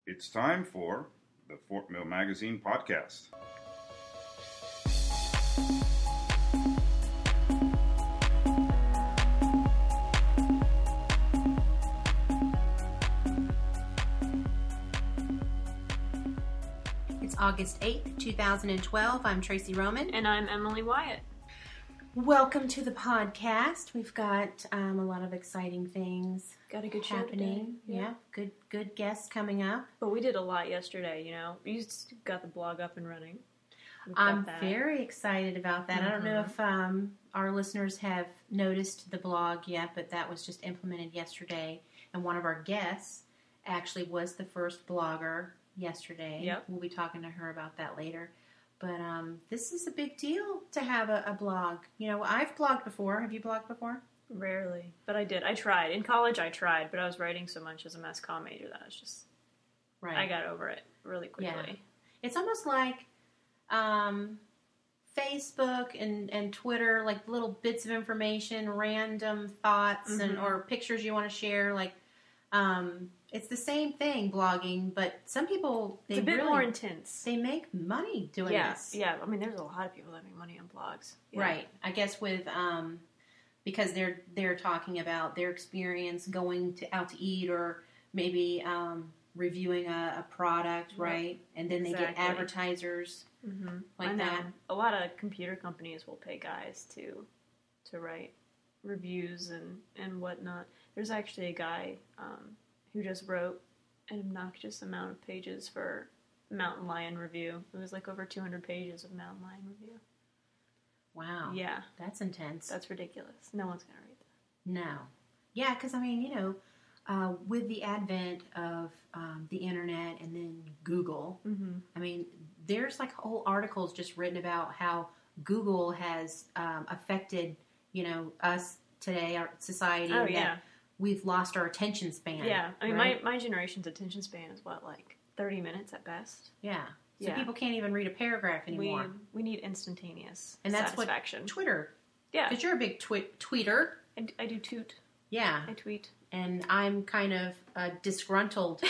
It's time for the Fort Mill Magazine podcast. It's August 8th, 2012. I'm Tracy Roman. And I'm Emily Wyatt. Welcome to the podcast. We've got a lot of exciting things Got a good show happening. today. Yeah, good guests coming up. But we did a lot yesterday, you know. You just got the blog up and running. We've got I'm that. very excited about that. I don't know if our listeners have noticed the blog yet, but that was just implemented yesterday. And one of our guests actually was the first blogger yesterday. Yep. We'll be talking to her about that later. But this is a big deal to have a blog. You know, I've blogged before. Have you blogged before? Rarely. But I did. I tried. In college, I tried, but I was writing so much as a mass comm major that I was just... Right. I got over it really quickly. Yeah. It's almost like Facebook and Twitter, like little bits of information, random thoughts, and or pictures you want to share. Like, it's the same thing, blogging, but some people, It's a bit more intense. They make money doing this. Yeah. I mean, there's a lot of people that make money on blogs. Yeah. Right. I guess with... because they're talking about their experience going out to eat or maybe reviewing a product, right? And then they get advertisers like that. A lot of computer companies will pay guys to write reviews and whatnot. There's actually a guy who just wrote an obnoxious amount of pages for Mountain Lion Review. It was like over 200 pages of Mountain Lion Review. Wow. Yeah. That's intense. That's ridiculous. No one's going to read that. No. Yeah, because, I mean, you know, with the advent of the internet and then Google, I mean, there's like whole articles just written about how Google has affected, you know, us today, our society. Oh, and yeah. that we've lost our attention span. Yeah. I mean, right? my generation's attention span is what, like 30 minutes at best? Yeah. So Yeah. people can't even read a paragraph anymore. We need instantaneous And that's satisfaction. what Twitter. Yeah. Because you're a big tweeter. I do toot. Yeah. I tweet. And I'm kind of a disgruntled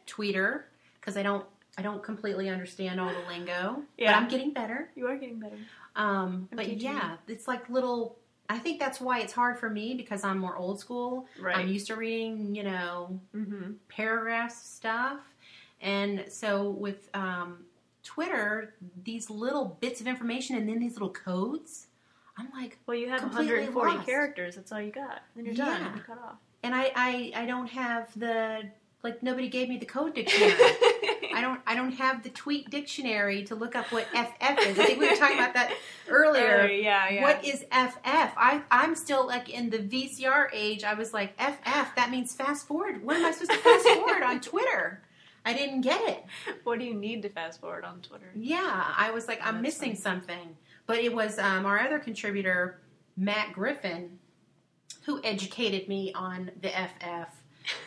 tweeter because I don't completely understand all the lingo. Yeah. But I'm getting better. You are getting better. But teaching yeah, it's like little... I think that's why it's hard for me because I'm more old school. Right. I'm used to reading, you know, paragraphs stuff. And so with Twitter, these little bits of information and then these little codes, I'm like, well, you have completely 140 lost. characters. That's all you got. Then you're done. Yeah. And you cut off. And I don't have the, like, nobody gave me the code dictionary. I don't have the tweet dictionary to look up what FF is. I think we were talking about that earlier. Yeah. What is FF? I'm still like in the VCR age. I was like, FF, that means fast forward. What am I supposed to fast forward on Twitter? I didn't get it. What do you need to fast forward on Twitter? Yeah, I was like, I'm missing something. But it was our other contributor, Matt Griffin, who educated me on the FF.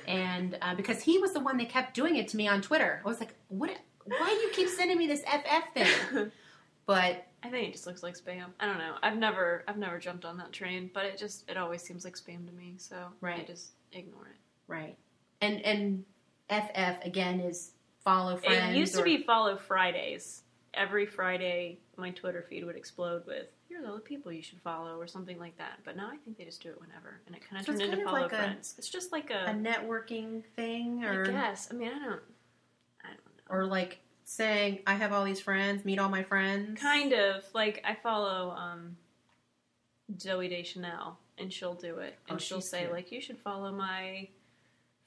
And because he was the one that kept doing it to me on Twitter. I was like, why do you keep sending me this FF thing? But I think it just looks like spam. I don't know. I've never jumped on that train, but it always seems like spam to me. So I just ignore it. Right. And FF again is follow friends. It used to be follow Fridays. Every Friday, my Twitter feed would explode with "Here's all the people you should follow" or something like that. But now I think they just do it whenever, and it kind of turned into follow friends. It's just like a networking thing, or I guess. I mean, I don't know. Or like saying, "I have all these friends, meet all my friends." Kind of like I follow Zoe Deschanel, and she'll do it, and she'll say cute. like, "You should follow my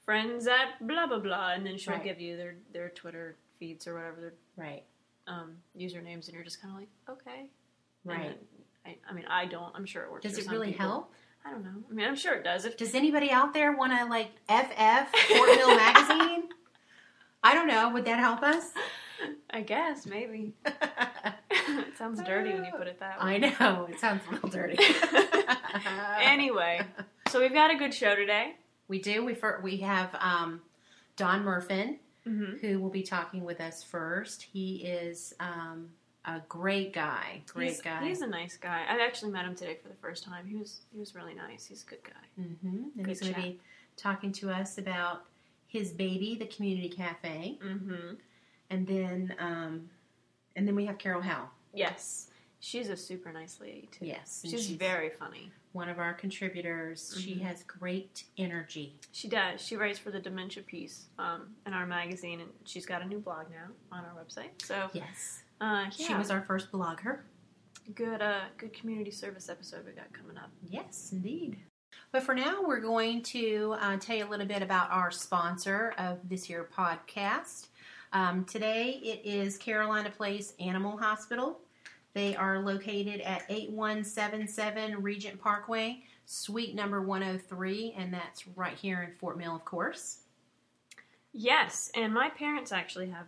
friends at blah blah blah," and then she'll Right. give you their Twitter feeds or whatever their usernames, and you're just kind of like, okay, right. I mean, I don't. I'm sure it works. Does for it some really people. help? I don't know. I mean, I'm sure it does. Does anybody out there want to like FF Fort Mill Magazine? I don't know. Would that help us? I guess maybe. It sounds dirty when you put it that way. I know. It sounds real dirty. Anyway, so we've got a good show today. We do. We have Don Murfin, who will be talking with us first. He is a great guy. He's a nice guy. I've actually met him today for the first time. He was really nice. He's a good guy. And he's going to be talking to us about his baby, the Community Cafe, Mm-hmm. and then we have Carol Howe. Yes. She's a super nice lady, too. Yes, and She's very funny. one of our contributors. Mm-hmm. She has great energy. She does. She writes for the Dementia Piece in our magazine, and she's got a new blog now on our website. So, Yes, yeah, she was our first blogger. good community service episode we got coming up. Yes, indeed. But for now, we're going to tell you a little bit about our sponsor of this year's podcast. Today, it is Carolina Place Animal Hospital. They are located at 8177 Regent Parkway, suite number 103, and that's right here in Fort Mill, of course. Yes, and my parents actually have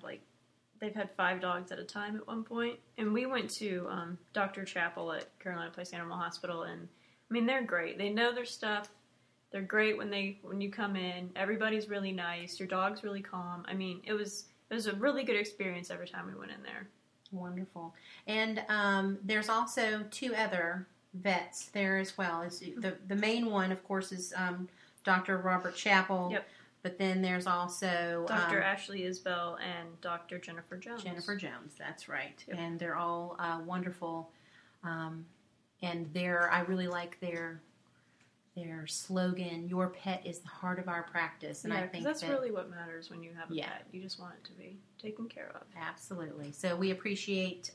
they've had 5 dogs at a time at one point, and we went to Dr. Chappell at Carolina Place Animal Hospital, and I mean they're great. They know their stuff. They're great when you come in. Everybody's really nice. Your dog's really calm. I mean it was a really good experience every time we went in there. Wonderful. And there's also 2 other vets there as well. The main one, of course, is Dr. Robert Chappell. Yep. But then there's also Dr. Ashley Isbell and Dr. Jennifer Jones. Jennifer Jones, that's right. Yep. And they're all wonderful. And I really like their slogan, "Your pet is the heart of our practice." And Yeah, I think that's that, really what matters when you have a Yeah. pet. You just want it to be taken care of. absolutely. So we appreciate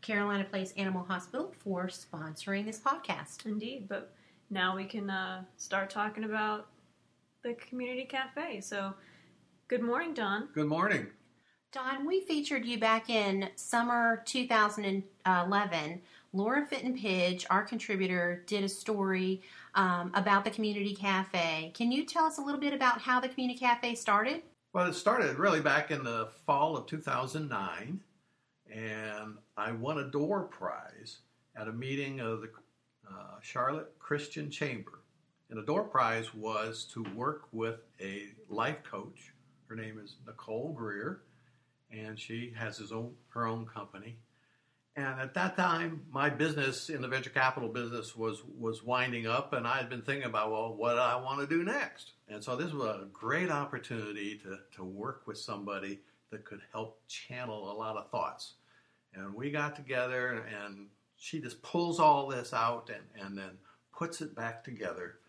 Carolina Place Animal Hospital for sponsoring this podcast. Indeed, but now we can start talking about the community cafe. So, good morning, Don. Good morning. Don, we featured you back in summer 2011. Laura Fitton-Pidge, our contributor, did a story about the community cafe. Can you tell us a little bit about how the community cafe started? Well, it started really back in the fall of 2009, and I won a door prize at a meeting of the Charlotte Christian Chamber. And the door prize was to work with a life coach. Her name is Nicole Greer, and she has her own company. And at that time, my business in the venture capital business was winding up, and I had been thinking about, well, what do I want to do next? And so this was a great opportunity to work with somebody that could help channel a lot of thoughts. And we got together, and she just pulls all this out and then puts it back together.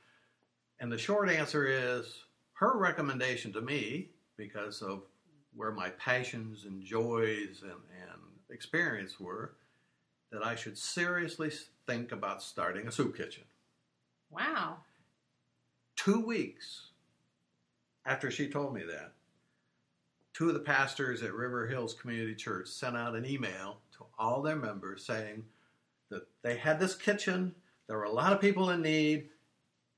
And the short answer is her recommendation to me, because of where my passions and joys and experience were, that I should seriously think about starting a soup kitchen. Wow. 2 weeks after she told me that, 2 of the pastors at River Hills Community Church sent out an email to all their members saying that they had this kitchen, there were a lot of people in need,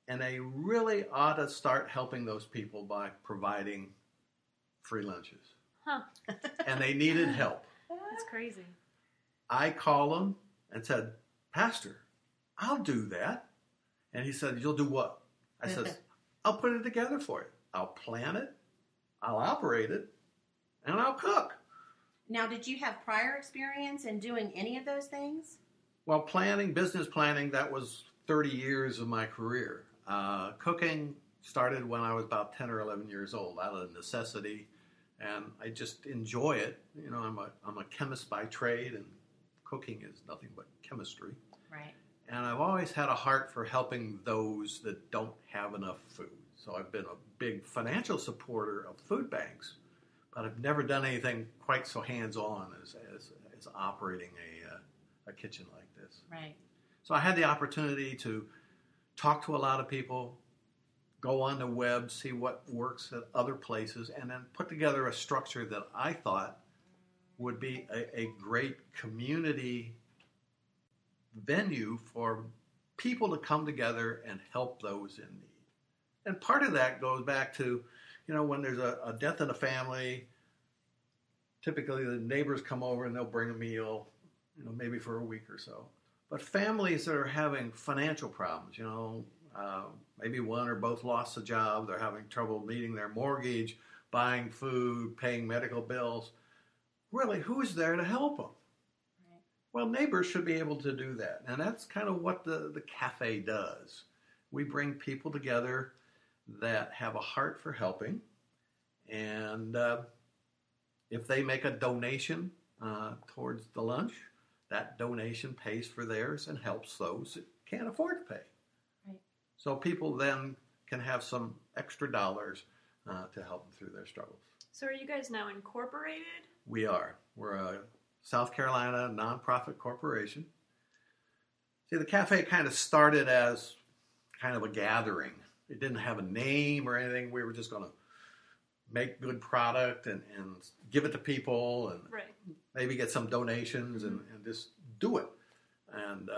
and they really ought to start helping those people by providing free lunches. Huh. And they needed help. That's crazy. I called him and said, "Pastor, I'll do that." And he said, "You'll do what?" I said, "I'll put it together for you. I'll plan it, I'll operate it, and I'll cook." Now, did you have prior experience in doing any of those things? Well, business planning, that was 30 years of my career. Cooking started when I was about 10 or 11 years old, out of necessity, and I just enjoy it. You know, I'm a chemist by trade, and cooking is nothing but chemistry. Right. And I've always had a heart for helping those that don't have enough food. So I've been a big financial supporter of food banks, but I've never done anything quite so hands-on as operating a kitchen like this. Right. So I had the opportunity to talk to a lot of people, go on the web, see what works at other places, and then put together a structure that I thought would be a great community venue for people to come together and help those in need. And part of that goes back to, you know, when there's a death in a family, typically the neighbors come over and they'll bring a meal, you know, maybe for a week or so. But families that are having financial problems, you know, maybe one or both lost a job, they're having trouble meeting their mortgage, buying food, paying medical bills. Really, who's there to help them? Right. Well, neighbors should be able to do that. And that's kind of what the cafe does. We bring people together that have a heart for helping, And if they make a donation towards the lunch, that donation pays for theirs and helps those that can't afford to pay. Right. So people then can have some extra dollars to help them through their struggles. So are you guys now incorporated? We are. We're a South Carolina nonprofit corporation. See, the cafe kind of started as kind of a gathering. It didn't have a name or anything. We were just going to make good product and give it to people and Right. maybe get some donations and just do it. And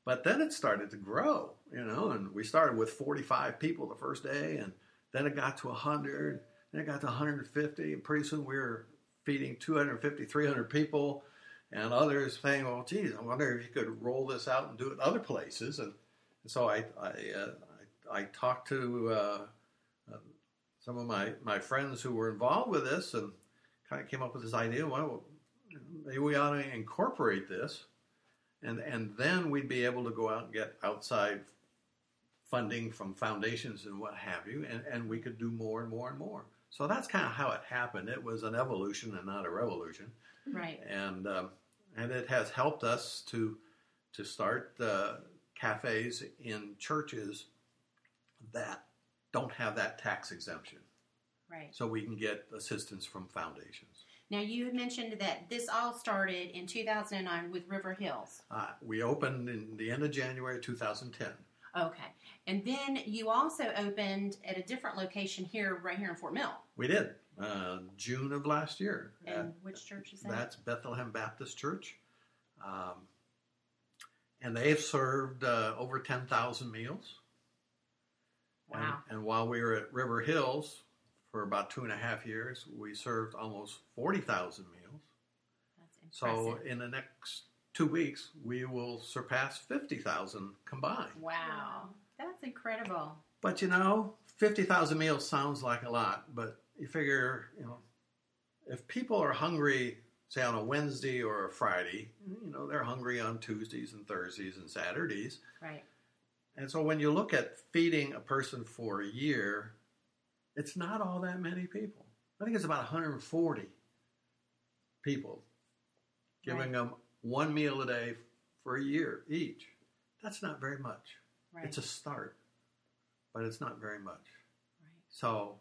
but then it started to grow, and we started with 45 people the first day, and then it got to 100, then it got to 150, and pretty soon we were feeding 250, 300 people, and others saying, well, geez, I wonder if you could roll this out and do it other places. And so I talked to some of my friends who were involved with this and kind of came up with this idea, well, maybe we ought to incorporate this, and then we'd be able to go out and get outside funding from foundations and what have you, and we could do more and more and more. So that's kind of how it happened. It was an evolution and not a revolution. Right. And it has helped us to start cafes in churches that don't have that tax exemption. Right. So we can get assistance from foundations. Now, you had mentioned that this all started in 2009 with River Hills. We opened in the end of January 2010. Okay. And then you also opened at a different location right here in Fort Mill. We did. June of last year. And which church is that? That's Bethlehem Baptist Church. And they've served over 10,000 meals. Wow. And while we were at River Hills for about 2.5 years, we served almost 40,000 meals. That's So impressive. in the next 2 weeks, we will surpass 50,000 combined. Wow. That's incredible. But 50,000 meals sounds like a lot, but you figure, if people are hungry, say on a Wednesday or a Friday, they're hungry on Tuesdays and Thursdays and Saturdays. Right. And so when you look at feeding a person for a year, it's not all that many people. I think it's about 140 people giving them one meal a day for a year each. That's not very much. Right. It's a start, but it's not very much. Right. So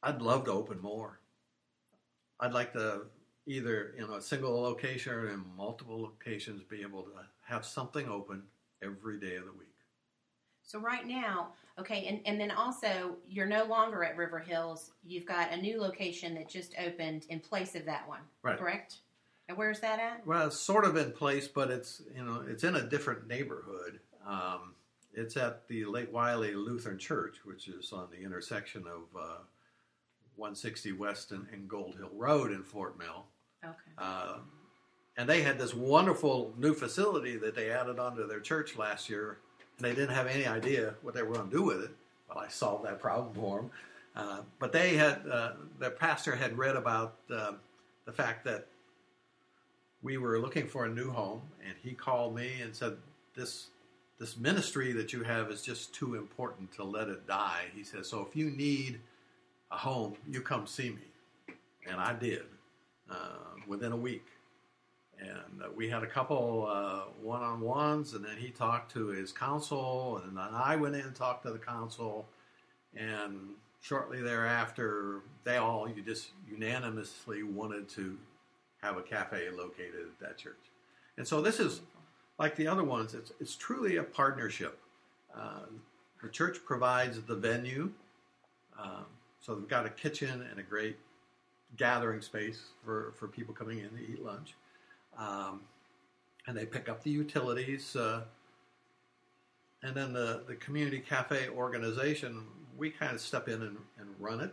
I'd love to open more. I'd like to either in a single location or in multiple locations be able to have something open every day of the week. So right now, okay, and then also you're no longer at River Hills. You've got a new location that just opened in place of that one, Right. correct? And where's that at? Well, it's sort of in place, but it's it's in a different neighborhood. It's at the Lake Wiley Lutheran Church, which is on the intersection of 160 West and Gold Hill Road in Fort Mill. Okay. And they had this wonderful new facility that they added onto their church last year, and they didn't have any idea what they were going to do with it. Well, I solved that problem for them. But they had, their pastor had read about the fact that we were looking for a new home, and he called me and said, this ministry that you have is just too important to let it die. He says, so if you need a home, you come see me. And I did within a week. And we had a couple one-on-ones, and then he talked to his council, and then I went in and talked to the council, and shortly thereafter, they all just unanimously wanted to have a cafe located at that church. And so this is, like the other ones, it's truly a partnership. The church provides the venue, so they've got a kitchen and a great gathering space for people coming in to eat lunch. And they pick up the utilities. And then the community cafe organization, we kind of step in and run it.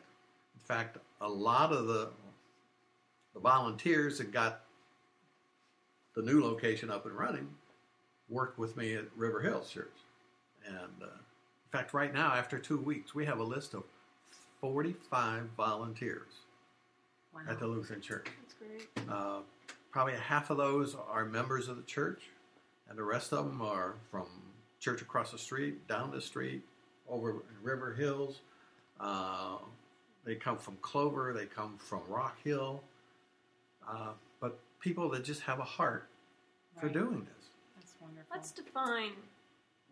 In fact, a lot of the volunteers that got the new location up and running worked with me at River Hills Church. And in fact, right now, after 2 weeks, we have a list of 45 volunteers Wow. at the Lutheran Church. That's great. Probably half of those are members of the church, and the rest of them are from church across the street, down the street, over in River Hills. They come from Clover. They come from Rock Hill. But people that just have a heart for Right. doing this. That's wonderful. Let's define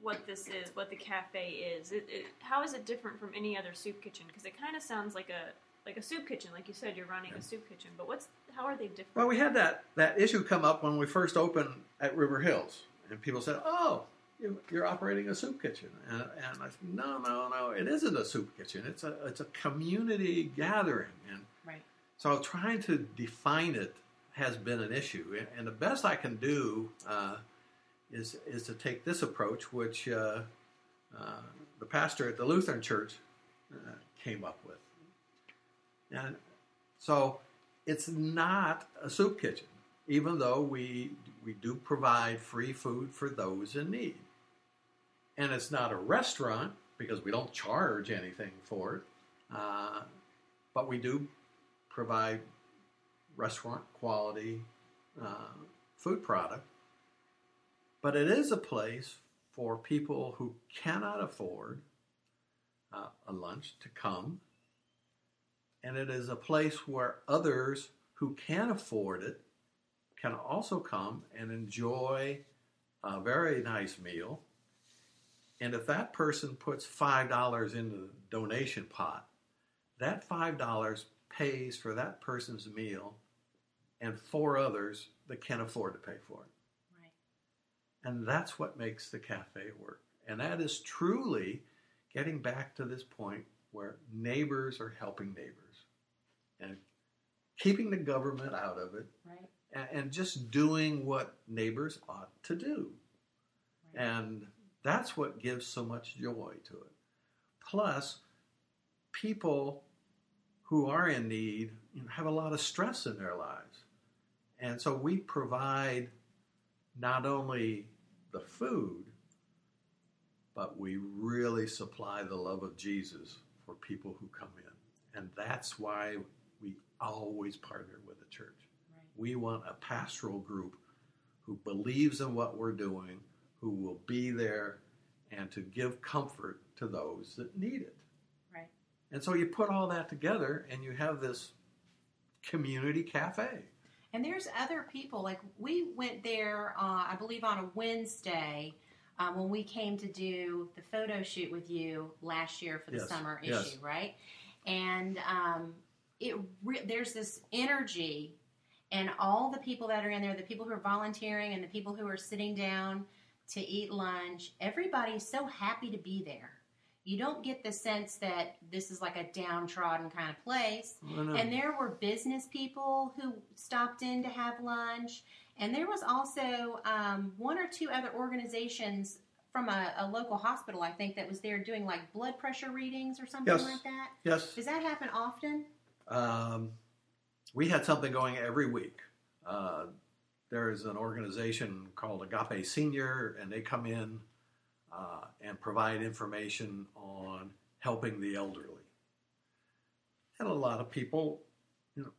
what this is, what the cafe is. How is it different from any other soup kitchen? Because it kind of sounds like a soup kitchen, like you said, you're running a soup kitchen. But how are they different? Well, we had that issue come up when we first opened at River Hills, and people said, "Oh, you're operating a soup kitchen," and I said, "No, it isn't a soup kitchen. It's a community gathering." And Right. so trying to define it has been an issue, and the best I can do is to take this approach, which the pastor at the Lutheran Church came up with. And so it's not a soup kitchen, even though we do provide free food for those in need. And it's not a restaurant because we don't charge anything for it, but we do provide restaurant quality food product. But it is a place for people who cannot afford a lunch to come. And it is a place where others who can afford it can also come and enjoy a very nice meal. And if that person puts $5 into the donation pot, that $5 pays for that person's meal and 4 others that can afford to pay for it. Right. And that's what makes the cafe work. And that is truly getting back to this point where neighbors are helping neighbors and keeping the government out of it, Right. and just doing what neighbors ought to do. Right. And that's what gives so much joy to it. Plus, people who are in need have a lot of stress in their lives. And so we provide not only the food, but we really supply the love of Jesus for people who come in. And that's why we always partner with the church. Right. We want a pastoral group who believes in what we're doing, who will be there and to give comfort to those that need it. Right. And so you put all that together and you have this community cafe. And there's other people, like we went there, I believe on a Wednesday, when we came to do the photo shoot with you last year for the Yes, summer yes. issue, right? And there's this energy, and all the people that are in there, the people who are volunteering and the people who are sitting down to eat lunch, everybody's so happy to be there. You don't get the sense that this is like a downtrodden kind of place. Oh, no. And there were business people who stopped in to have lunch. And there was also 1 or 2 other organizations from a local hospital, I think, that was there doing like blood pressure readings or something Yes. like that. Yes. Does that happen often? We had something going every week. There is an organization called Agape Senior, and they come in and provide information on helping the elderly. And a lot of people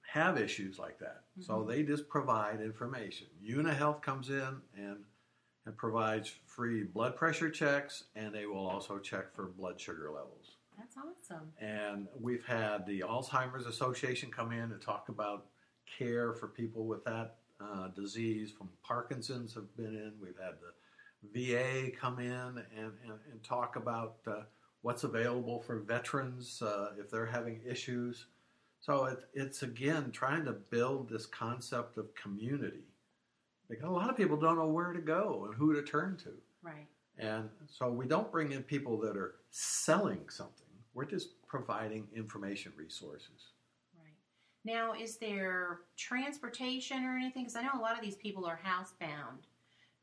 have issues like that. Mm-hmm. So they just provide information. UnaHealth comes in and provides free blood pressure checks, and they will also check for blood sugar levels. That's awesome. And we've had the Alzheimer's Association come in and talk about care for people with that disease. From Parkinson's have been in. We've had the VA come in and talk about what's available for veterans if they're having issues. So it's again trying to build this concept of community. Because a lot of people don't know where to go and who to turn to. Right. And so we don't bring in people that are selling something. We're just providing information resources. Right. Now, is there transportation or anything? Because I know a lot of these people are housebound.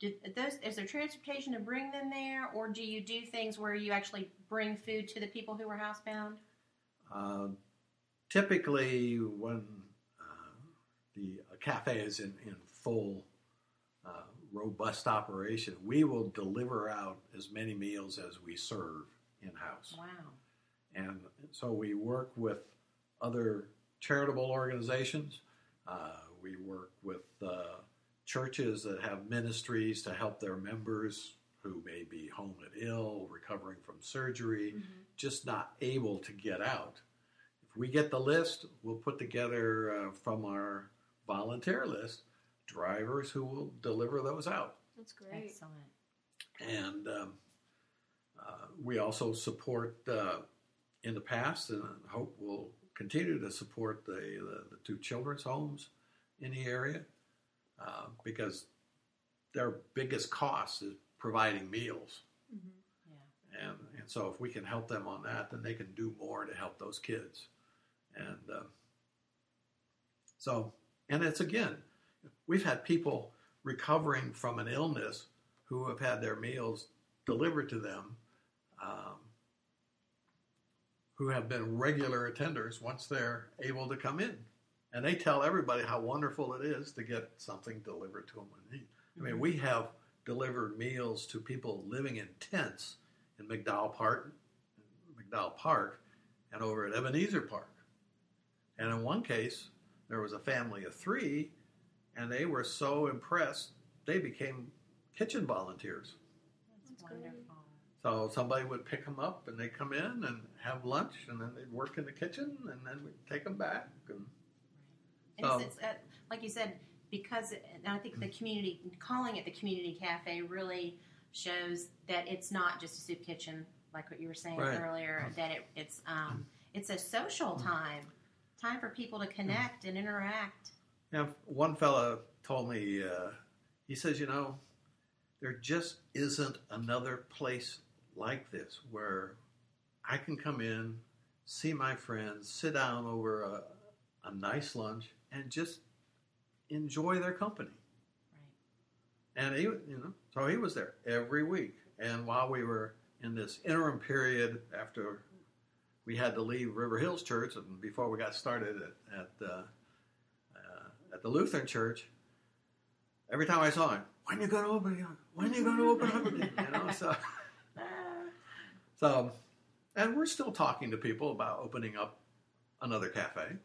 Is there transportation to bring them there, or do you do things where you actually bring food to the people who are housebound? Typically, when the cafe is in full, robust operation, we will deliver out as many meals as we serve in-house. Wow. And so we work with other charitable organizations. We work with churches that have ministries to help their members who may be home and ill, recovering from surgery, just not able to get out. If we get the list, we'll put together from our volunteer list drivers who will deliver those out. That's great. Excellent. And we also support, in the past, and I hope we'll continue to support the two children's homes in the area, because their biggest cost is providing meals. Yeah. And so if we can help them on that, then they can do more to help those kids. And and it's, again, we've had people recovering from an illness who have had their meals delivered to them, who have been regular attenders once they're able to come in. And they tell everybody how wonderful it is to get something delivered to them when they need. I mean, we have delivered meals to people living in tents in McDowell Park, and over at Ebenezer Park. And in one case, there was a family of 3, and they were so impressed, they became kitchen volunteers. That's wonderful. So somebody would pick them up, and they'd come in and have lunch, and then they'd work in the kitchen, and then we'd take them back. And It's like you said, because I think the community, calling it the community cafe, really shows that it's not just a soup kitchen, like what you were saying earlier. That it's a social time for people to connect and interact. Yeah, one fella told me, he says, there just isn't another place like this where I can come in, see my friends, sit down over a nice lunch, and just enjoy their company. Right. And he, so he was there every week. And while we were in this interim period after we had to leave River Hills Church and before we got started at the Lutheran Church, every time I saw him, when are you going to open again? When are you going to open up again? So, and we're still talking to people about opening up another cafe.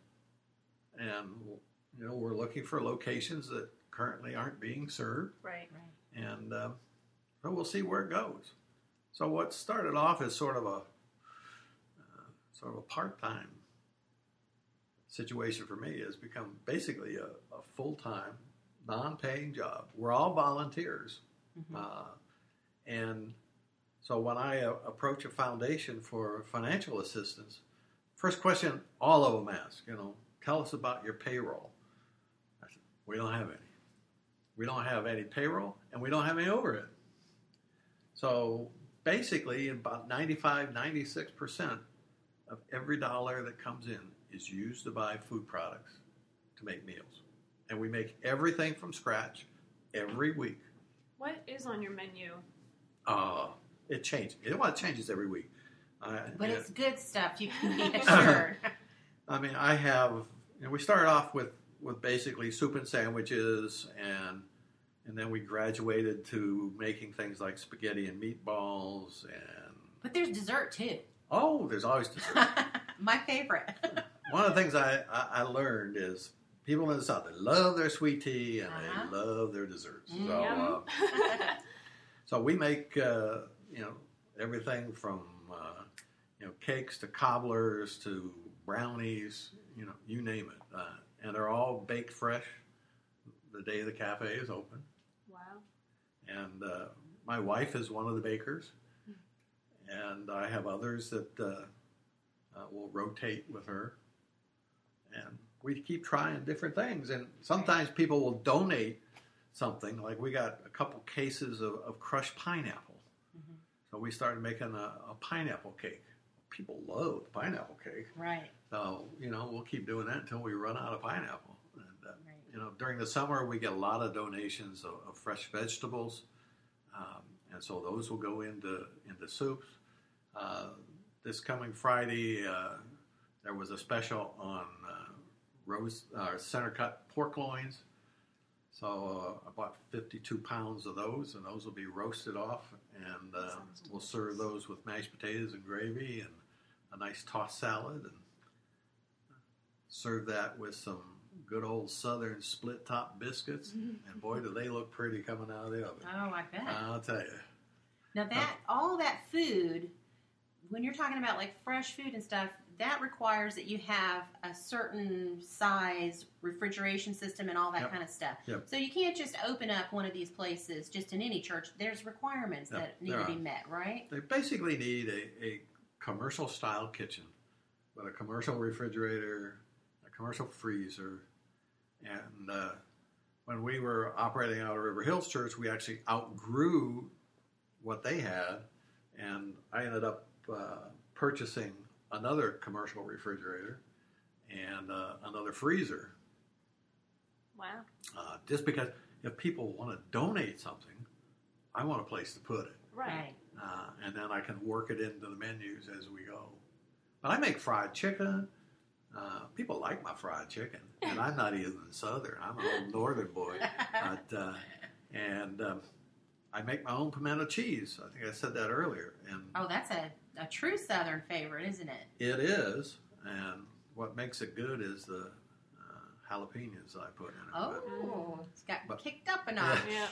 And, we're looking for locations that currently aren't being served. Right. And so we'll see where it goes. So what started off as sort of a part-time situation for me has become basically a full-time, non-paying job. We're all volunteers. And so when I approach a foundation for financial assistance, first question all of them ask, tell us about your payroll. I said, we don't have any. We don't have any payroll, and we don't have any overhead. So basically, about 96% of every dollar that comes in is used to buy food products to make meals. And we make everything from scratch every week. What is on your menu? It changes. It changes every week. But it's good stuff, you can be assured. I mean, I have, we started off with basically soup and sandwiches, and then we graduated to making things like spaghetti and meatballs. But there's dessert too. Oh, there's always dessert. My favorite. One of the things I learned is people in the South, they love their sweet tea and they love their desserts. So we make, everything from, cakes to cobblers to brownies, you name it. And they're all baked fresh the day the cafe is open. Wow. And my wife is one of the bakers. And I have others that will rotate with her. And we keep trying different things. And sometimes people will donate something. Like we got a couple cases of crushed pineapple. So we started making a pineapple cake. People love the pineapple cake. Right. So, we'll keep doing that until we run out of pineapple. And, during the summer, we get a lot of donations of fresh vegetables. And so those will go into soups. This coming Friday, there was a special on center cut pork loins. So I bought 52 pounds of those, and those will be roasted off, and we'll serve those with mashed potatoes and gravy and a nice tossed salad, and serve that with some good old Southern split-top biscuits. And boy, do they look pretty coming out of the oven. Oh, I bet. I'll tell you. Now that all that food, when you're talking about like fresh food and stuff, that requires that you have a certain size refrigeration system and all that Yep. kind of stuff. Yep. So you can't just open up one of these places just in any church. There's requirements Yep, that need there to be are. met, right? They basically need a commercial style kitchen with a commercial refrigerator, a commercial freezer, and when we were operating out of River Hills Church, we actually outgrew what they had, and I ended up purchasing another commercial refrigerator and another freezer, Wow. just because if people want to donate something, I want a place to put it. Right. And then I can work it into the menus as we go. But I make fried chicken. People like my fried chicken, and I'm not even Southern. I'm an old Northern boy. But, I make my own pimento cheese. I think I said that earlier. And Oh, that's a true Southern favorite, isn't it? it is. And what makes it good is the jalapenos I put in it. Oh, it's got But- kicked up a notch. Yeah.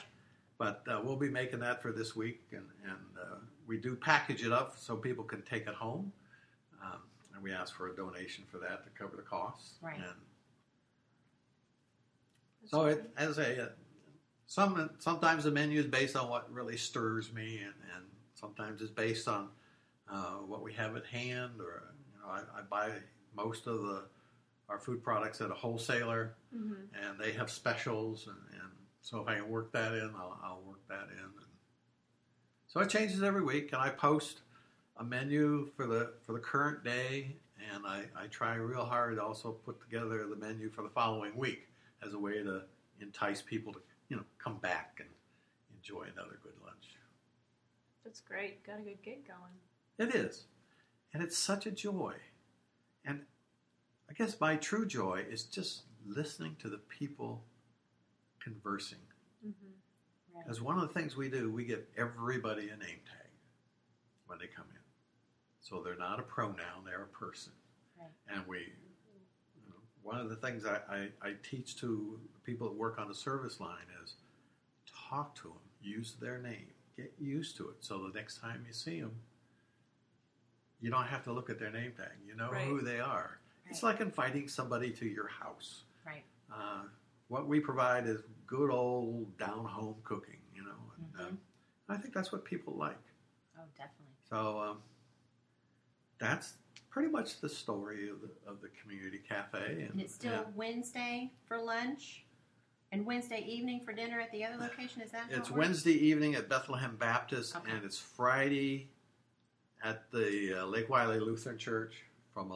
But we'll be making that for this week, and we do package it up so people can take it home. And we ask for a donation for that to cover the costs. Right. And so it, as a sometimes the menu is based on what really stirs me, and sometimes it's based on what we have at hand. Or I buy most of our food products at a wholesaler, and they have specials, and so if I can work that in, I'll work that in. And so it changes every week, and I post a menu for the current day, and I try real hard to also put together the menu for the following week as a way to entice people to come back and enjoy another good lunch. That's great. Got a good gig going. It is, and it's such a joy. And I guess my true joy is just listening to the people conversing. Mm-hmm. Because one of the things we do, we give everybody a name tag when they come in. So they're not a pronoun, they're a person. Right. And one of the things I teach to people that work on the service line is talk to them, use their name, get used to it. So the next time you see them, you don't have to look at their name tag. You know Right. who they are. It's Right. like inviting somebody to your house. Right. What we provide is good old down-home cooking, and Mhm. I think that's what people like. Oh, definitely. So that's pretty much the story of the community cafe. And it's still Wednesday for lunch and Wednesday evening for dinner at the other location. Is that how it's it works? Wednesday evening at Bethlehem Baptist, Okay. and it's Friday at the Lake Wiley Lutheran Church from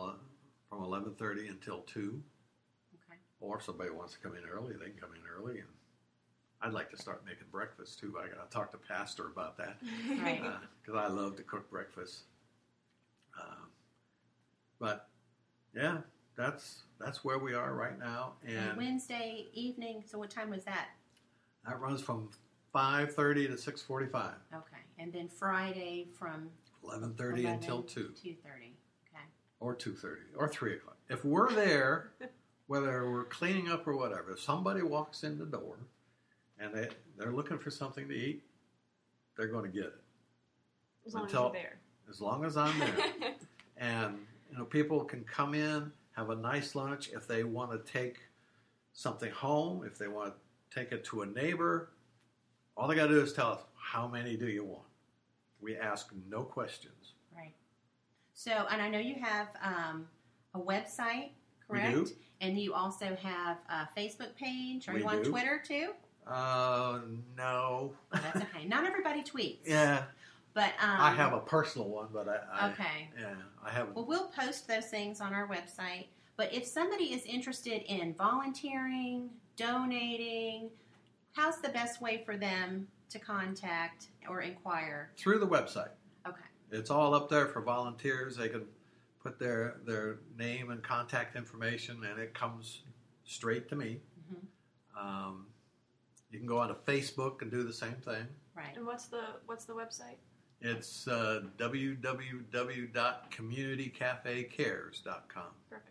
11:30 until 2. Okay. Or if somebody wants to come in early, they can come in early. And I'd like to start making breakfast too. I got to talk to Pastor about that Right. because I love to cook breakfast. But yeah, that's where we are right now, And and Wednesday evening. So what time was that? that runs from 5:30 to 6:45, Okay. And then Friday from 11:30 until 2, 2:30. Okay. or 2:30, or 3 o'clock. If we're there, whether we're cleaning up or whatever, if somebody walks in the door and they're looking for something to eat, they're going to get it. As long Until- as you're there. As long as I'm there. And people can come in, have a nice lunch. If they want to take something home, if they want to take it to a neighbor, all they got to do is tell us, how many do you want? We ask no questions. Right. So, and I know you have a website, We correct? do. And you also have a Facebook page. Are We you on do. Twitter too? No. Oh, that's okay. Not everybody tweets. Yeah, But I have a personal one, but I Okay. Yeah, I haven't. Well, we'll post those things on our website. But if somebody is interested in volunteering, donating, how's the best way for them to contact or inquire? Through the website. Okay. It's all up there for volunteers. They can put their name and contact information, and it comes straight to me. Mhm. You can go onto Facebook and do the same thing. Right. And what's the website? It's www.communitycafecares.com. Perfect.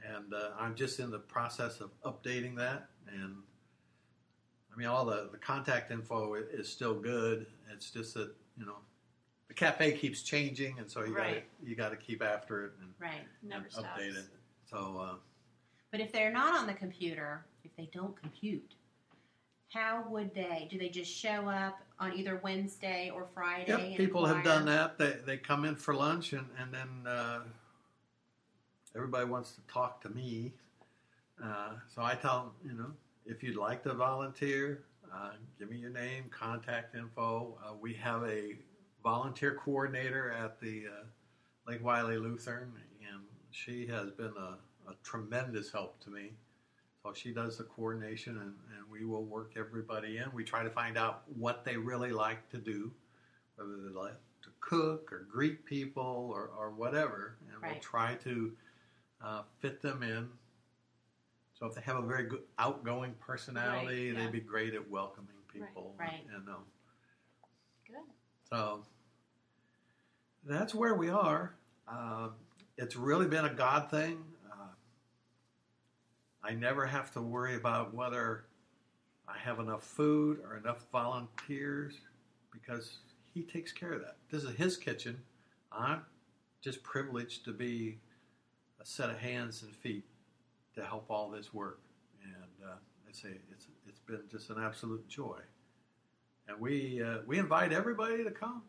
And I'm just in the process of updating that, and I mean, all the contact info is still good. It's just that, the cafe keeps changing, and so you got to keep after it and, Right. Never and stops. update it. So But if they're not on the computer, if they don't compute, how would they? Do they just show up on either Wednesday or Friday? yep, and people have inquire? done that. They come in for lunch, and then everybody wants to talk to me. So I tell them, if you'd like to volunteer, give me your name, contact info. We have a volunteer coordinator at the Lake Wiley Lutheran, and she has been a tremendous help to me. So she does the coordination, and we will work everybody in. We try to find out what they really like to do, whether they like to cook or greet people or whatever, and we'll Right. try to fit them in. So if they have a very good outgoing personality, Right, yeah. they'd be great at welcoming people. Right. Good. So that's where we are. It's really been a God thing. I never have to worry about whether I have enough food or enough volunteers because he takes care of that. This is his kitchen. I'm just privileged to be a set of hands and feet to help all this work. And I say it's been just an absolute joy. And we invite everybody to come.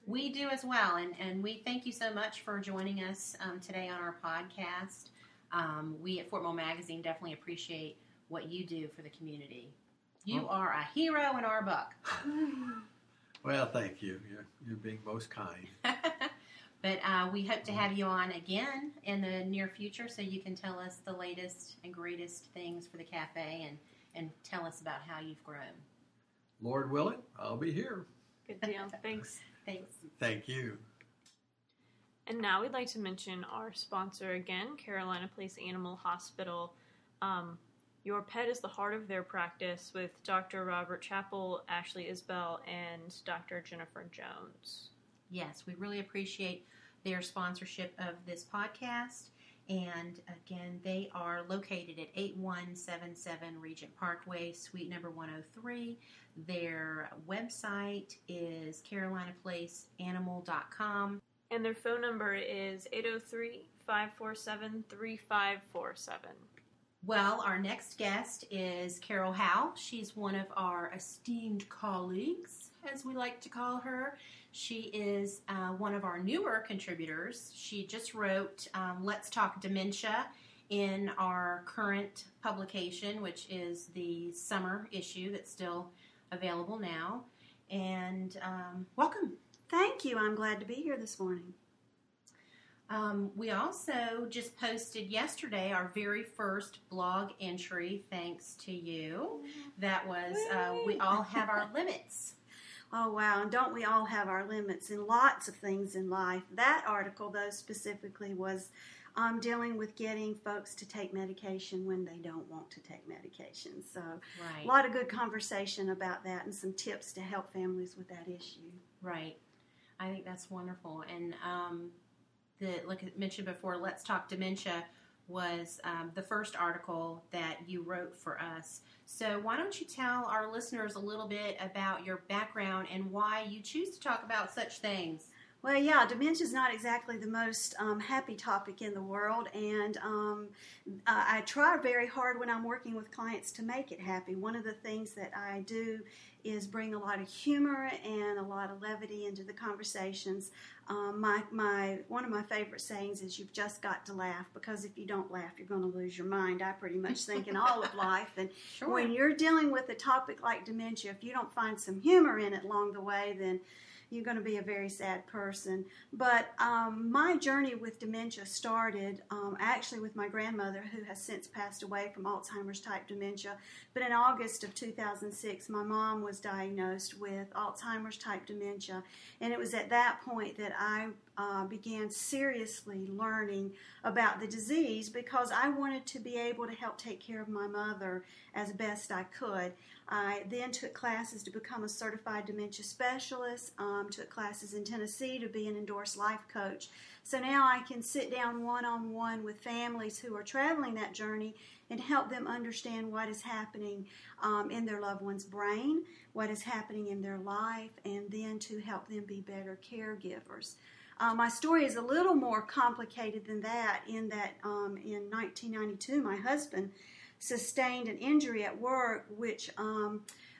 We do as well, and we thank you so much for joining us today on our podcast. We at Fort Mill Magazine definitely appreciate what you do for the community. You are a hero in our book. Well, thank you. You're being most kind. But we hope to have you on again in the near future so you can tell us the latest and greatest things for the cafe and tell us about how you've grown. Lord willing, I'll be here. Good deal. Thanks. Thanks. Thank you. And now we'd like to mention our sponsor again, Carolina Place Animal Hospital. Your pet is the heart of their practice with Dr. Robert Chappell, Ashley Isbell, and Dr. Jennifer Jones. Yes, we really appreciate their sponsorship of this podcast. And again, they are located at 8177 Regent Parkway, suite number 103. Their website is carolinaplaceanimal.com. And their phone number is 803-547-3547. Well, our next guest is Carol Howe. She's one of our esteemed colleagues, as we like to call her. She is one of our newer contributors. She just wrote Let's Talk Dementia in our current publication, which is the summer issue that's still available now. And welcome. Thank you. I'm glad to be here this morning. We also just posted yesterday our very first blog entry, thanks to you. That was We All Have Our Limits. Oh, wow. And don't we all have our limits in lots of things in life? That article, though, specifically was dealing with getting folks to take medication when they don't want to take medication. So Right. a lot of good conversation about that and some tips to help families with that issue. Right. I think that's wonderful. And like I mentioned before, Let's Talk Dementia was the first article that you wrote for us. So why don't you tell our listeners a little bit about your background and why you choose to talk about such things? Well, yeah, dementia is not exactly the most happy topic in the world, and I try very hard when I'm working with clients to make it happy. One of the things that I do is bring a lot of humor and a lot of levity into the conversations. One of my favorite sayings is "You've just got to laugh," because if you don't laugh, you're going to lose your mind. I pretty much think in all of life, and Sure. when you're dealing with a topic like dementia, if you don't find some humor in it along the way, then you're going to be a very sad person. But my journey with dementia started actually with my grandmother, who has since passed away from Alzheimer's type dementia. But in August of 2006, my mom was diagnosed with Alzheimer's type dementia. And it was at that point that I began seriously learning about the disease because I wanted to be able to help take care of my mother as best I could. I then took classes to become a certified dementia specialist, took classes in Tennessee to be an endorsed life coach. So now I can sit down one-on-one with families who are traveling that journey and help them understand what is happening in their loved one's brain, what is happening in their life, and then to help them be better caregivers. My story is a little more complicated than that in 1992, my husband sustained an injury at work which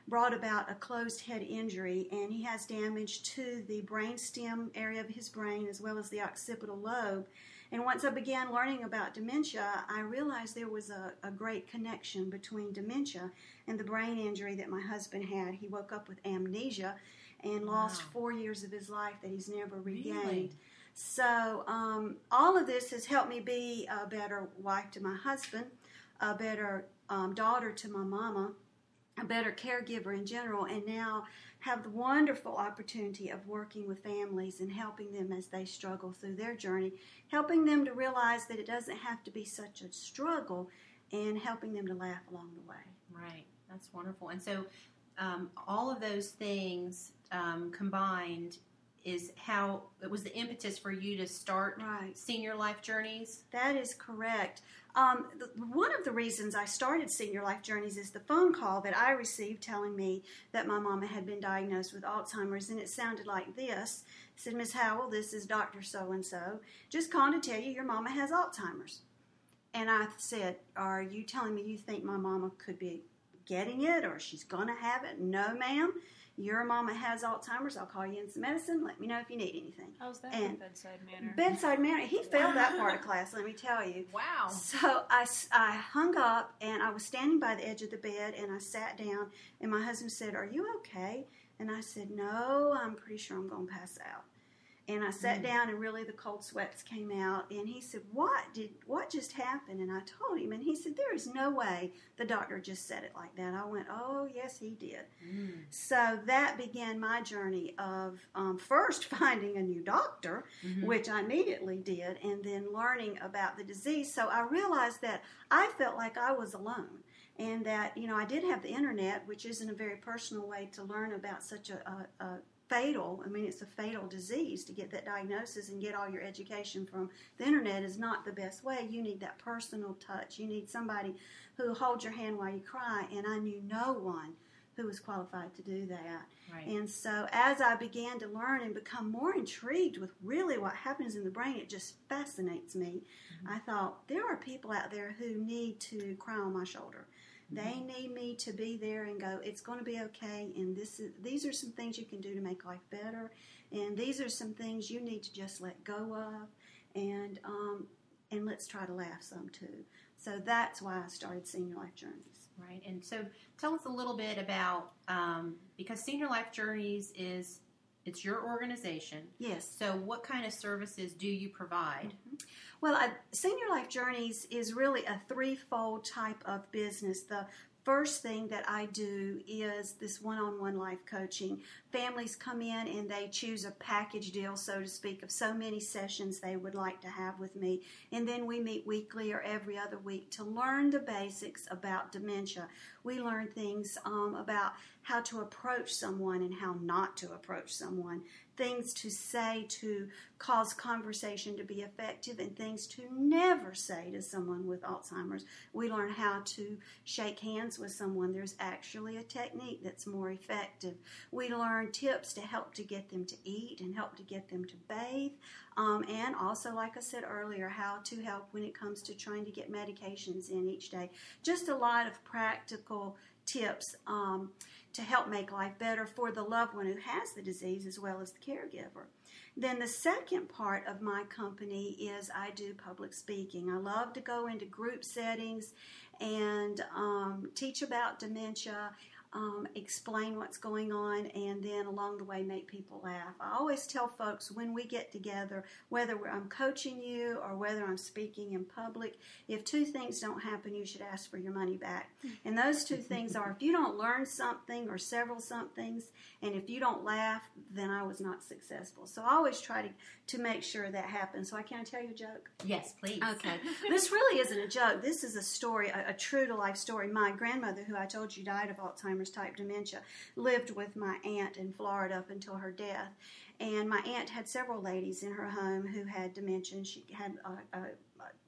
brought about a closed head injury, and he has damage to the brainstem area of his brain as well as the occipital lobe. And once I began learning about dementia, I realized there was a great connection between dementia and the brain injury that my husband had. He woke up with amnesia and lost 4 years of his life that he's never regained. Really? So all of this has helped me be a better wife to my husband, a better daughter to my mama, a better caregiver in general, and now have the wonderful opportunity of working with families and helping them as they struggle through their journey, helping them to realize that it doesn't have to be such a struggle, and helping them to laugh along the way. Right. That's wonderful. And so all of those things combined is how it was the impetus for you to start Senior Life Journeys? That is correct. One of the reasons I started Senior Life Journeys is the phone call that I received telling me that my mama had been diagnosed with Alzheimer's, and it sounded like this. It said, "Miss Howell, this is Dr. So-and-so. Just calling to tell you your mama has Alzheimer's." And I said, "Are you telling me you think my mama could be getting it or she's going to have it?" "No, ma'am. Your mama has Alzheimer's. I'll call you in some medicine. Let me know if you need anything." How's that for bedside manner? Bedside manner. He failed that part of class, let me tell you. Wow. So I hung up, and I was standing by the edge of the bed, and I sat down, and my husband said, "Are you okay?" And I said, "No, I'm pretty sure I'm going to pass out." And I sat down, and really the cold sweats came out. And he said, what just happened? And I told him, and he said, "There is no way the doctor just said it like that." I went, "Oh, yes, he did." So that began my journey of first finding a new doctor, which I immediately did, and then learning about the disease. So I realized that I felt like I was alone. And that, I did have the internet, which isn't a very personal way to learn about such a it's a fatal disease. To get that diagnosis and get all your education from the internet is not the best way. You need that personal touch. You need somebody who holds your hand while you cry, and I knew no one who was qualified to do that. Right. And so as I began to learn and become more intrigued with really what happens in the brain, it just fascinates me. I thought, there are people out there who need to cry on my shoulder. They need me to be there and go, "It's going to be okay, and these are some things you can do to make life better, and these are some things you need to just let go of, and let's try to laugh some too." So that's why I started Senior Life Journeys. Right. And so tell us a little bit about, because Senior Life Journeys it's your organization. Yes. So what kind of services do you provide? Well, Senior Life Journeys is really a threefold type of business. The first thing that I do is this one-on-one life coaching. Families come in and they choose a package deal, so to speak, of so many sessions they would like to have with me. And then we meet weekly or every other week to learn the basics about dementia. We learn things about how to approach someone and how not to approach someone, things to say to cause conversation to be effective, and things to never say to someone with Alzheimer's. We learn how to shake hands with someone. There's actually a technique that's more effective. We learn tips to help to get them to eat and help to get them to bathe, and also, like I said earlier, how to help when it comes to trying to get medications in each day. Just a lot of practical tips to help make life better for the loved one who has the disease as well as the caregiver. Then the second part of my company is I do public speaking. I love to go into group settings and teach about dementia. explain what's going on, and then along the way make people laugh. I always tell folks when we get together, whether I'm coaching you or whether I'm speaking in public, if two things don't happen, you should ask for your money back. And those two things are, if you don't learn something or several somethings, and if you don't laugh, then I was not successful. So I always try to make sure that happens. So can I tell you a joke? Yes, please. Okay. This really isn't a joke. This is a story, a true-to-life story. My grandmother, who I told you died of Alzheimer's type dementia, lived with my aunt in Florida up until her death. And my aunt had several ladies in her home who had dementia, and she had a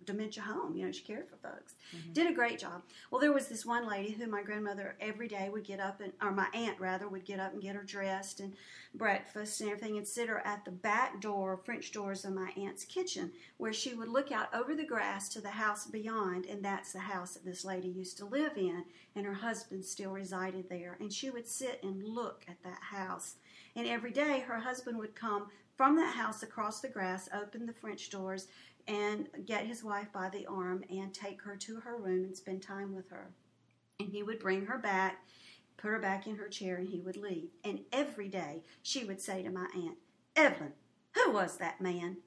dementia home. You know, she cared for folks. Did a great job. Well, there was this one lady who my grandmother every day would get up, or my aunt rather, would get up and get her dressed and breakfast and everything, and sit her at the back door, French doors of my aunt's kitchen, where she would look out over the grass to the house beyond, and that's the house that this lady used to live in, and her husband still resided there. And she would sit and look at that house. And every day her husband would come from that house across the grass, open the French doors, and get his wife by the arm and take her to her room and spend time with her. And he would bring her back, put her back in her chair, and he would leave. And every day she would say to my aunt, "Evelyn, who was that man?"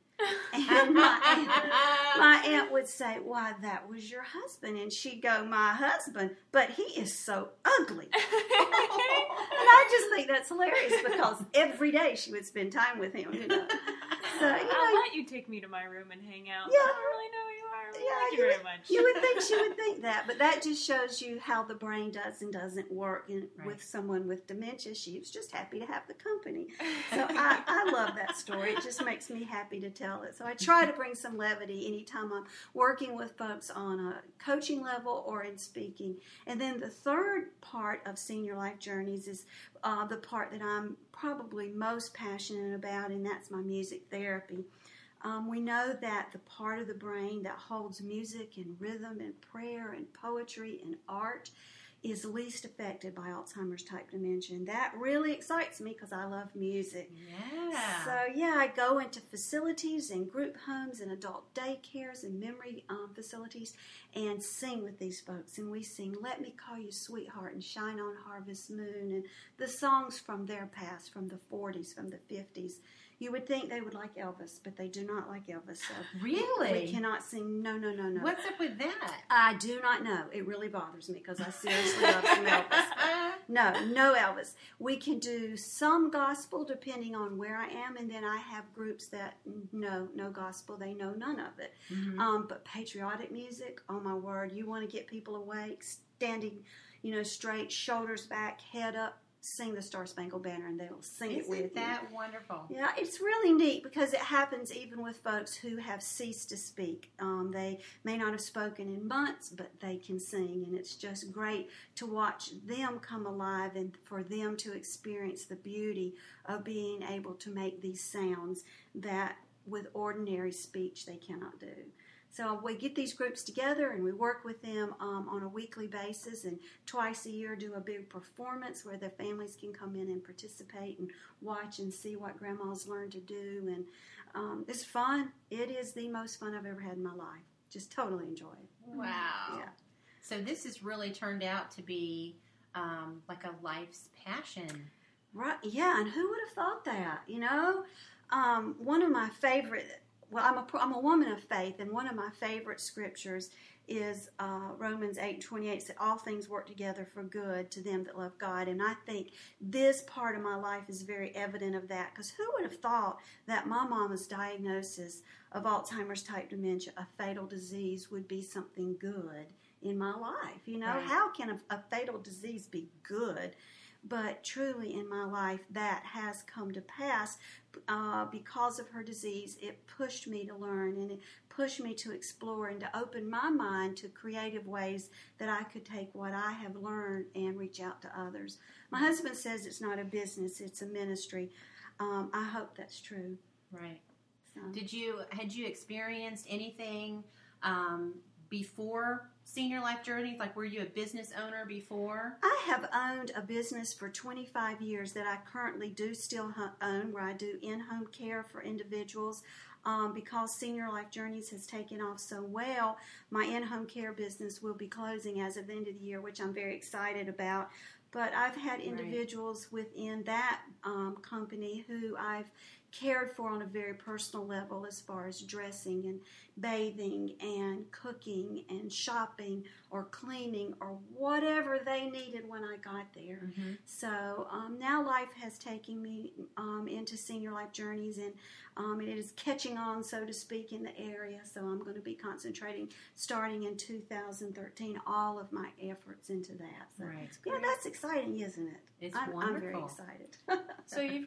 And my aunt would say, "Why, that was your husband." And she'd go, "My husband, but he is so ugly." And I just think that's hilarious because every day she would spend time with him, you know. So, I'll let you take me to my room and hang out. Yeah. I don't really know who you are. Yeah, Thank you very much. You would think she would think that, but that just shows you how the brain does and doesn't work. And Right. with someone with dementia, she was just happy to have the company. So I love that story. It just makes me happy to tell it. So I try to bring some levity anytime I'm working with folks on a coaching level or in speaking. And then the third part of Senior Life Journeys is the part that I'm probably most passionate about, and that's my music therapy. We know that the part of the brain that holds music and rhythm and prayer and poetry and art is least affected by Alzheimer's type dementia. And that really excites me because I love music. Yeah. So, yeah, I go into facilities and group homes and adult daycares and memory facilities and sing with these folks. And we sing "Let Me Call You Sweetheart" and "Shine on Harvest Moon" and the songs from their past, from the 40s, from the 50s. You would think they would like Elvis, but they do not like Elvis. So Really? we cannot sing No. What's up with that? I do not know. It really bothers me because I seriously love some Elvis. No Elvis. We can do some gospel depending on where I am, and then I have groups that no gospel. They know none of it. But patriotic music, oh my word, you want to get people awake, standing, straight, shoulders back, head up, sing the Star Spangled Banner, and they'll sing it with you. Isn't that wonderful? Yeah, it's really neat because it happens even with folks who have ceased to speak. They may not have spoken in months, but they can sing, and it's just great to watch them come alive and for them to experience the beauty of being able to make these sounds that with ordinary speech they cannot do. So we get these groups together and we work with them on a weekly basis, and twice a year do a big performance where their families can come in and participate and watch and see what grandma's learned to do. And it's fun. It is the most fun I've ever had in my life. Just totally enjoy it. Wow. Yeah. So this has really turned out to be like a life's passion. Right. Yeah. And who would have thought that? One of my favorite. Well, I'm a woman of faith, and one of my favorite scriptures is Romans 8:28, said all things work together for good to them that love God. And I think this part of my life is very evident of that, because who would have thought that my mama's diagnosis of Alzheimer's type dementia, a fatal disease, would be something good in my life? Right. How can a fatal disease be good? But truly in my life that has come to pass because of her disease. It pushed me to learn, and it pushed me to explore and to open my mind to creative ways that I could take what I have learned and reach out to others. My husband says it's not a business, it's a ministry. I hope that's true. Right. So. Had you experienced anything before Senior Life Journeys? Like, were you a business owner before? I have owned a business for 25 years that I currently do still own, where I do in-home care for individuals. Because Senior Life Journeys has taken off so well, my in-home care business will be closing as of the end of the year, which I'm very excited about. but I've had individuals within that company who I've cared for on a very personal level as far as dressing and bathing and cooking and shopping or cleaning or whatever they needed when I got there. Mm-hmm. So now life has taken me into Senior Life Journeys, and it is catching on, so to speak, in the area. So I'm going to be concentrating, starting in 2013, all of my efforts into that. So, Right. yeah, that's exciting, isn't it? It's I'm very wonderful. excited. So you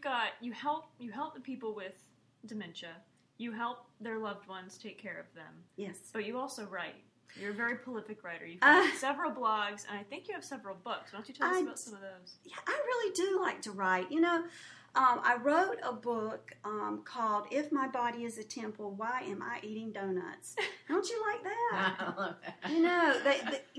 help the people with dementia. You help their loved ones take care of them. Yes. But you also write. You're a very prolific writer. You've got several blogs, and I think you have several books. Why don't you tell us about some of those? Yeah, I really do like to write. You know, I wrote a book called "If My Body Is a Temple, Why Am I Eating Donuts?" Don't you like that? I love that. You know,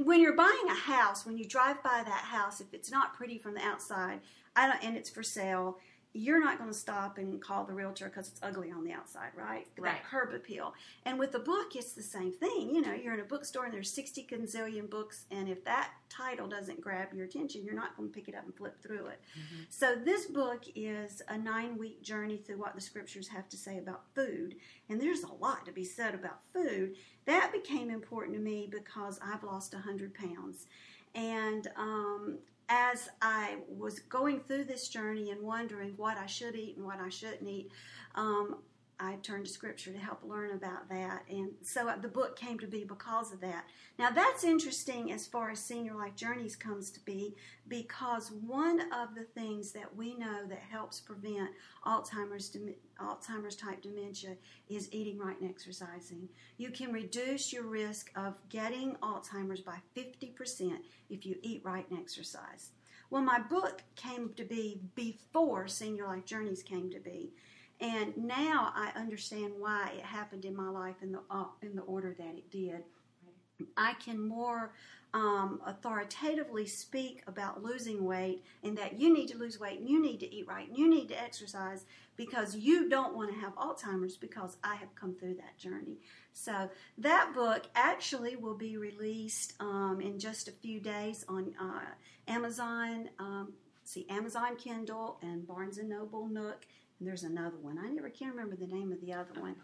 when you're buying a house, when you drive by that house, if it's not pretty from the outside, and it's for sale, you're not going to stop and call the realtor because it's ugly on the outside, right? Right. That curb appeal. And with the book, it's the same thing. You know, you're in a bookstore and there's 60 gazillion books, and if that title doesn't grab your attention, you're not going to pick it up and flip through it. Mm-hmm. So this book is a 9-week journey through what the scriptures have to say about food. And there's a lot to be said about food. That became important to me because I've lost 100 pounds. And as I was going through this journey and wondering what I should eat and what I shouldn't eat, I turned to Scripture to help learn about that. And so the book came to be because of that. Now, that's interesting as far as Senior Life Journeys comes to be, because one of the things that we know that helps prevent Alzheimer's type dementia is eating right and exercising. You can reduce your risk of getting Alzheimer's by 50% if you eat right and exercise. Well, my book came to be before Senior Life Journeys came to be. And now I understand why it happened in my life in the order that it did. I can more authoritatively speak about losing weight, and that you need to lose weight, and you need to eat right, and you need to exercise, because you don't want to have Alzheimer's, because I have come through that journey. So that book actually will be released in just a few days on Amazon, Amazon Kindle and Barnes & Noble Nook. And there's another one. I never can remember the name of the other one.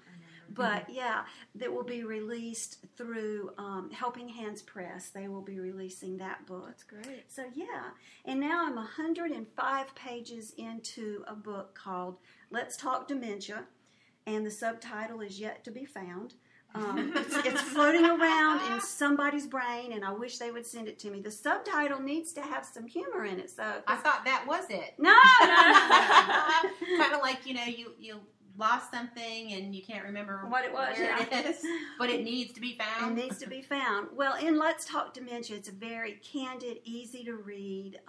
But yeah, that will be released through Helping Hands Press. They will be releasing that book. That's great. So yeah, and now I'm 105 pages into a book called Let's Talk Dementia, and the subtitle is yet to be found. It's floating around in somebody's brain, and I wish they would send it to me. The subtitle needs to have some humor in it. So I thought that was it. no. Kind of like, you lost something and you can't remember What it was, where yeah. it is, but it needs to be It found. needs to be found. Well, in Let's Talk Dementia, it's a very candid, easy to read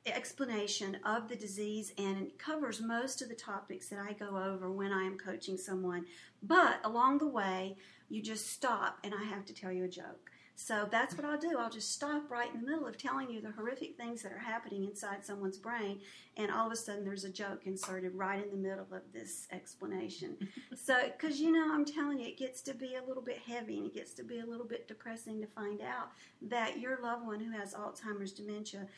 explanation of the disease, and it covers most of the topics that I go over when I am coaching someone. But along the way, you just stop, and I have to tell you a joke. So that's what I'll do. I'll just stop right in the middle of telling you the horrific things that are happening inside someone's brain, and all of a sudden there's a joke inserted right in the middle of this explanation. So, because, I'm telling you, it gets to be a little bit heavy, and it gets to be a little bit depressing to find out that your loved one who has Alzheimer's dementia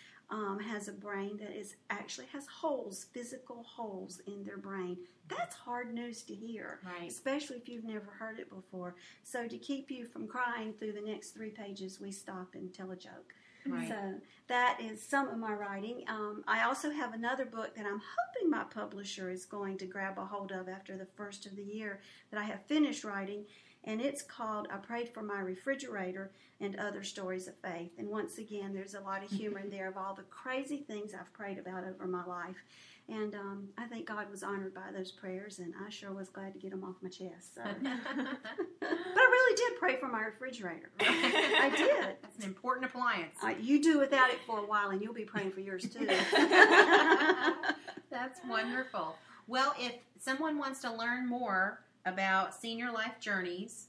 has a brain that actually has holes, physical holes in their brain. That's hard news to hear, Right. especially if you've never heard it before. So to keep you from crying through the next 3 pages, we stop and tell a joke. Right. So that is some of my writing. I also have another book that I'm hoping my publisher is going to grab a hold of after the first of the year that I have finished writing. And it's called I Prayed for My Refrigerator and Other Stories of Faith. And once again, there's a lot of humor in there of all the crazy things I've prayed about over my life. And I think God was honored by those prayers, and I sure was glad to get them off my chest. So. But I really did pray for my refrigerator. I did. That's an important appliance. You do without it for a while, and you'll be praying for yours too. That's wonderful. Well, if someone wants to learn more about Senior Life Journeys,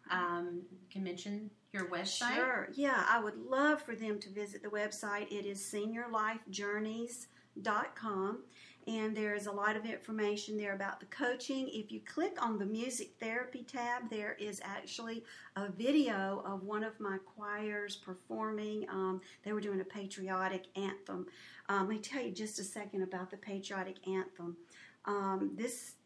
you can mention your website. Sure. Yeah, I would love for them to visit the website. It is seniorlifejourneys.com. and there's a lot of information there about the coaching. If you click on the music therapy tab, there is actually a video of one of my choirs performing. They were doing a patriotic anthem. Let me tell you just a second about the patriotic anthem.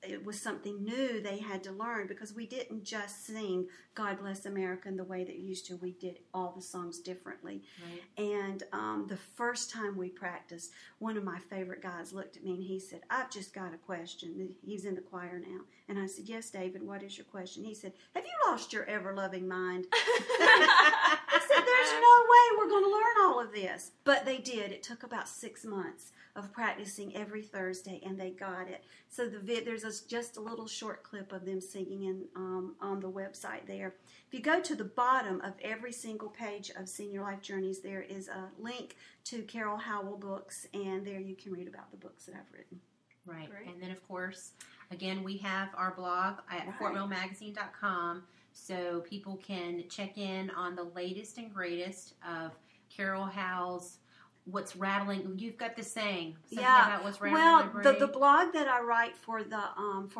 It was something new they had to learn, because we didn't just sing God Bless America in the way that we used to. We did all the songs differently. Right. And the first time we practiced, one of my favorite guys looked at me and he said, "I've just got a question." He's in the choir now. And I said, "Yes, David, what is your question?" He said, "Have you lost your ever-loving mind?" I said, "There's no way we're going to learn all of this." But they did. It took about 6 months of practicing every Thursday, and they got it. So there's just a little short clip of them singing on the website there. If you go to the bottom of every single page of Senior Life Journeys, there is a link to Carol Howell books, and there you can read about the books that I've written. Right. Great. And then, of course, again, we have our blog at FortMillMagazine.com, so people can check in on the latest and greatest of Carol Howell's What's Rattling. You've got this saying something about what's rattling my brain. Well, the blog that I write for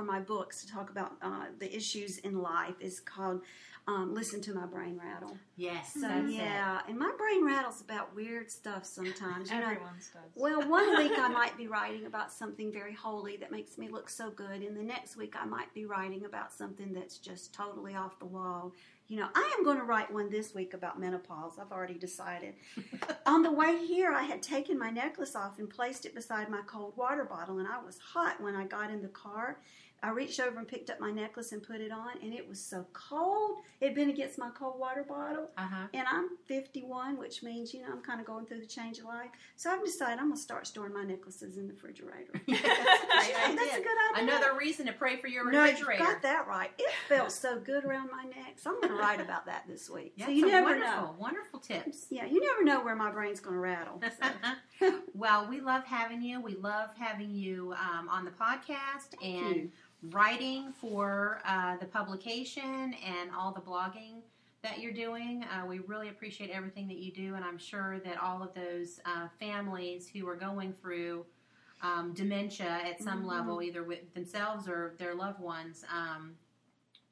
my books to talk about the issues in life is called Listen to My Brain Rattle. Yes, So that's yeah, and my brain rattles about weird stuff sometimes. Everyone's does. Well, one week I might be writing about something very holy that makes me look so good, and the next week I might be writing about something that's just totally off the wall. I am going to write one this week about menopause. I've already decided. On the way here, I had taken my necklace off and placed it beside my cold water bottle, and I was hot when I got in the car. I reached over and picked up my necklace and put it on, and it was so cold. It had been against my cold water bottle. And I'm 51, which means, I'm kind of going through the change of life. So I've decided I'm going to start storing my necklaces in the refrigerator. That's a good idea. Another reason to pray for your refrigerator. No, you got that right. It felt so good around my neck. So I'm going to write about that this week. Yeah, so you never wonderful, know. Wonderful tips. Yeah, you never know where my brain's going to rattle. So. Well, we love having you. We love having you on the podcast and you. Writing for the publication and all the blogging that you're doing. We really appreciate everything that you do, and I'm sure that all of those families who are going through dementia at some level, either with themselves or their loved ones,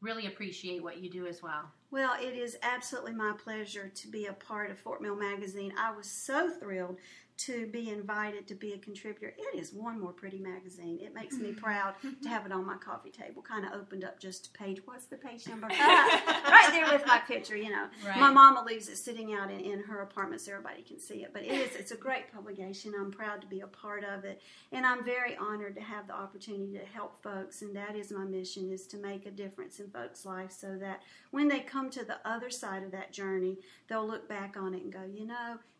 really appreciate what you do as well. Well, it is absolutely my pleasure to be a part of Fort Mill Magazine. I was so thrilled to be invited to be a contributor. It is one more pretty magazine. It makes me proud to have it on my coffee table. Kind of opened up just a page. What's the page number? Right there with my picture, Right. My mama leaves it sitting out in her apartment so everybody can see it. But it's a great publication. I'm proud to be a part of it. And I'm very honored to have the opportunity to help folks. And that is my mission, is to make a difference in folks' lives so that when they come to the other side of that journey, they'll look back on it and go,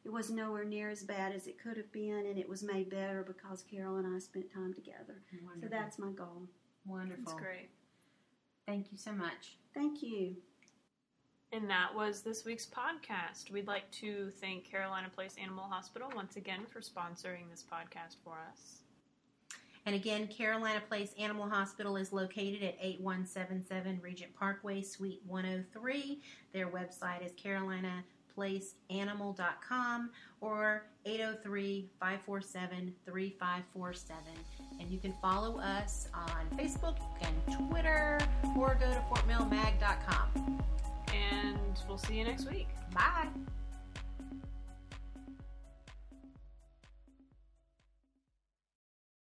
it was nowhere near as bad as it could have been, and it was made better because Carol and I spent time together. Wonderful. So that's my goal. Wonderful. That's great. Thank you so much. Thank you. And that was this week's podcast. We'd like to thank Carolina Place Animal Hospital once again for sponsoring this podcast for us. And again, Carolina Place Animal Hospital is located at 8177 Regent Parkway, Suite 103. Their website is carolinaplaceanimal.com or 803-547-3547. And you can follow us on Facebook and Twitter or go to fortmillmag.com. And we'll see you next week. Bye.